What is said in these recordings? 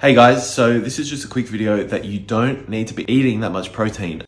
Hey guys, so this is just a quick video that you don't need to be eating that much protein.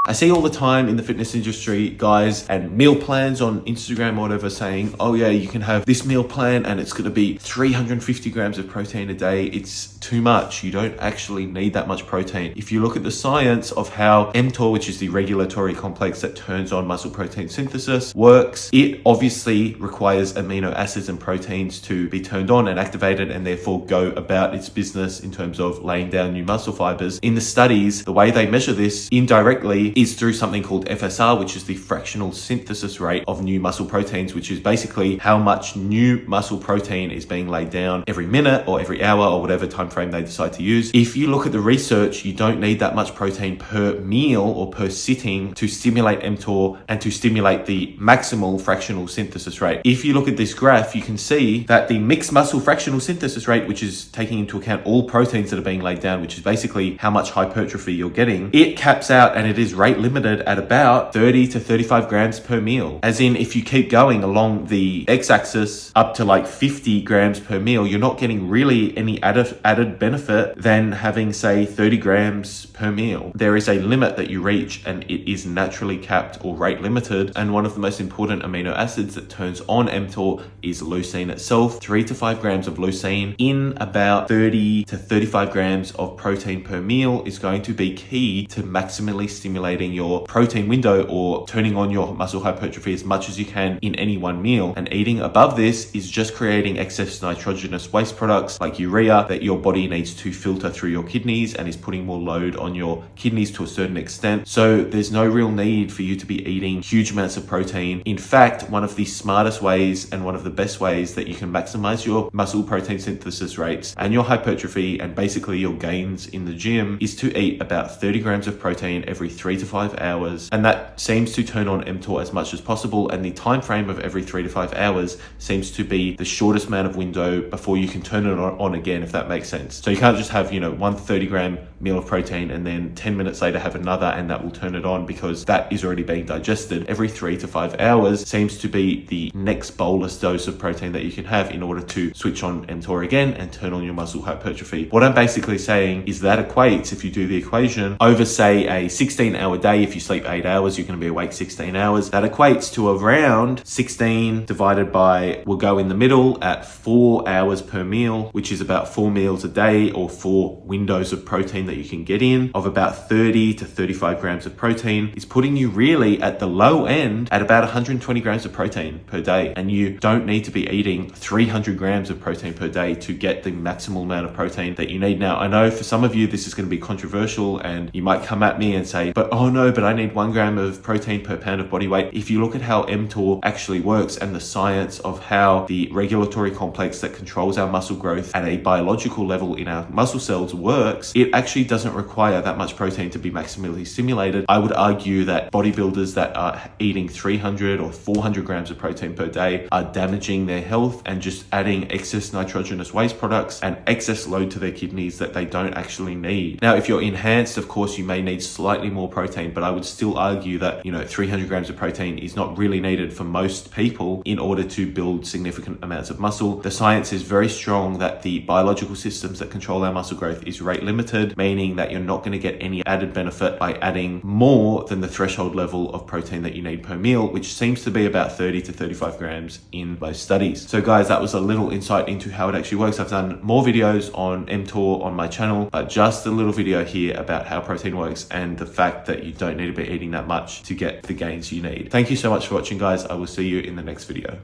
I see all the time in the fitness industry, guys, and meal plans on Instagram or whatever saying, oh yeah, you can have this meal plan and it's going to be 350 grams of protein a day. It's too much. You don't actually need that much protein. If you look at the science of how mTOR, which is the regulatory complex that turns on muscle protein synthesis, works, it obviously requires amino acids and proteins to be turned on and activated and therefore go about its business in terms of laying down new muscle fibers. In the studies, the way they measure this indirectly is through something called FSR, which is the fractional synthesis rate of new muscle proteins, which is basically how much new muscle protein is being laid down every minute or every hour or whatever time frame they decide to use. If you look at the research, you don't need that much protein per meal or per sitting to stimulate mTOR and to stimulate the maximal fractional synthesis rate. If you look at this graph, you can see that the mixed muscle fractional synthesis rate, which is taking into account all proteins that are being laid down, which is basically how much hypertrophy you're getting, it caps out and it is rate limited at about 30 to 35 grams per meal. As in, if you keep going along the x-axis up to like 50 grams per meal, you're not getting really any added benefit than having, say, 30 grams per meal. There is a limit that you reach and it is naturally capped or rate limited. And one of the most important amino acids that turns on mTOR is leucine itself. 3 to 5 grams of leucine in about 30 to 35 grams of protein per meal is going to be key to maximally stimulating your protein window or turning on your muscle hypertrophy as much as you can in any one meal. And eating above this is just creating excess nitrogenous waste products like urea that your body needs to filter through your kidneys and is putting more load on your kidneys to a certain extent. So there's no real need for you to be eating huge amounts of protein. In fact, one of the smartest ways and one of the best ways that you can maximize your muscle protein synthesis rates and your hypertrophy and basically your gains in the gym is to eat about 30 grams of protein every 3 to 5 hours. And that seems to turn on mTOR as much as possible. And the time frame of every 3 to 5 hours seems to be the shortest amount of window before you can turn it on again, if that makes sense. So you can't just have, one 30-gram meal of protein and then 10 minutes later have another and that will turn it on because that is already being digested. Every 3 to 5 hours seems to be the next bolus dose of protein that you can have in order to switch on mTOR again and turn on your muscle hypertrophy. What I'm basically saying is that equates, if you do the equation, over say a 16-hour day. If you sleep 8 hours, you're going to be awake 16 hours. That equates to around 16 divided by, we'll go in the middle at 4 hours per meal, which is about 4 meals a day or 4 windows of protein that you can get in of about 30 to 35 grams of protein. Is putting you really at the low end at about 120 grams of protein per day. And you don't need to be eating 300 grams of protein per day to get the maximal amount of protein that you need. Now, I know for some of you, this is going to be controversial and you might come at me and say, but I need 1 gram of protein per pound of body weight. If you look at how mTOR actually works and the science of how the regulatory complex that controls our muscle growth at a biological level in our muscle cells works, it actually doesn't require that much protein to be maximally stimulated. I would argue that bodybuilders that are eating 300 or 400 grams of protein per day are damaging their health and just adding excess nitrogenous waste products and excess load to their kidneys that they don't actually need. Now, if you're enhanced, of course, you may need slightly more protein, but I would still argue that, 300 grams of protein is not really needed for most people in order to build significant amounts of muscle. The science is very strong that the biological systems that control our muscle growth is rate limited, meaning that you're not going to get any added benefit by adding more than the threshold level of protein that you need per meal, which seems to be about 30 to 35 grams in most studies. So guys, that was a little insight into how it actually works. I've done more videos on mTOR on my channel, but just a little video here about how protein works and the fact that you don't need to be eating that much to get the gains you need. Thank you so much for watching, guys. I will see you in the next video.